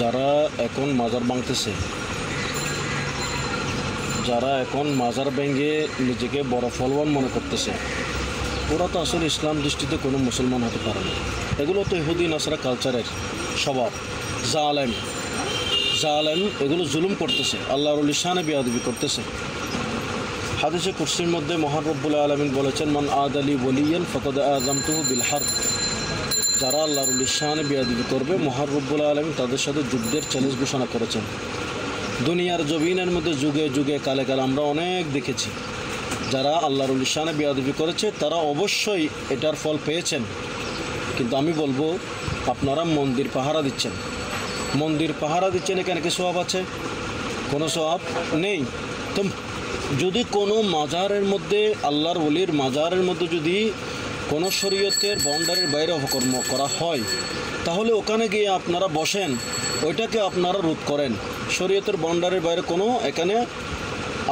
যারা এখন মাজার ভাঙতেছে, যারা এখন মাজার ভেঙে নিজেকে বড় ফলবান মনে করতেছে, ওরা তো আসলে ইসলাম দৃষ্টিতে কোনো মুসলমান হতে পারে না। এগুলো তো ইহুদি নাসরা কালচারের স্বভাব। জালেম এগুলো জুলুম করতেছে, আল্লাহর শানে বেয়াদবি করতেছে। হাদিসে কুরসির মধ্যে মহান রব্বুল আলামিন বলেছেন, মান আদালি ওয়ালিয়ান ফাকাদ আযামতুহু বিল হারব। যারা আল্লাহর শানে বেয়াদবি করবে, মহান রব্বুল আলামিন তাদের সাথে যুদ্ধের চ্যালেঞ্জ ঘোষণা করেছেন। দুনিয়ার জমিনের মধ্যে যুগে যুগে কালে কালে আমরা অনেক দেখেছি, যারা আল্লাহর শানে বেয়াদবি করেছে তারা অবশ্যই এটার ফল পেয়েছেন। কিন্তু আমি বলবো, আপনারা মন্দির পাহারা দিচ্ছেন, এখানে কি সওয়াব আছে? কোনো সওয়াব নেই। তো যদি কোনো মাজারের মধ্যে, আল্লাহর ওলির মাজারের মধ্যে যদি কোনো শরীয়তের বাউন্ডারির বাইরে অপকর্ম করা হয়, তাহলে ওখানে গিয়ে আপনারা বসেন, ওইটাকে আপনারা রোধ করেন। শরীয়তের বাউন্ডারির বাইরে কোনো এখানে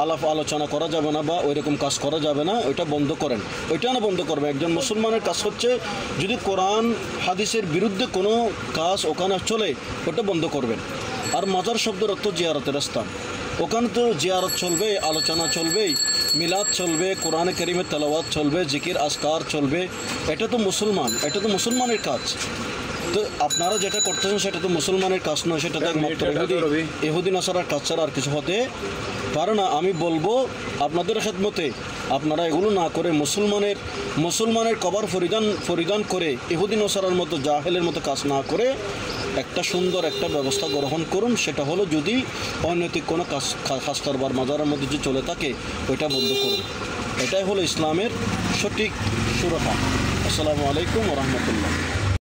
আলাপ আলোচনা করা যাবে না বা ওই রকম কাজ করা যাবে না, ওইটা বন্ধ করেন। ওইটা না বন্ধ করবে। একজন মুসলমানের কাজ হচ্ছে, যদি কোরআন হাদিসের বিরুদ্ধে কোনো কাজ ওখানে চলে, ওটা বন্ধ করবেন। আর মাজার শব্দের অর্থ জিয়ারতের স্থান, ওখানে তো জিয়ারত চলবে, আলোচনা চলবে, মিলাদ চলবে, কোরআনে কারিমের তেলাওয়াত চলবে, জিকির আজকার চলবে। এটা তো মুসলমানের কাজ। তো আপনারা যেটা করতেছেন সেটা তো মুসলমানের কাজ নয়, সেটা তো একমাত্র ইহুদি নাসারার কাজ ছাড়া আর কিছু হতে পারে না। আমি বলবো, আপনাদের খেদমতে আপনারা এগুলো না করে মুসলমানের কবর পরিধান করে ইহুদি নাসারার মতো জাহেলের মতো কাজ না করে একটা সুন্দর একটা ব্যবস্থা গ্রহণ করুন। সেটা হলো, যদি অনৈতিক কোনো কাজ কারবার মাজারের মধ্যে যে চলে থাকে, ওইটা বন্ধ করুন। এটাই হলো ইসলামের সঠিক সুরাহা। আসসালামু আলাইকুম ওয়া রাহমাতুল্লাহ।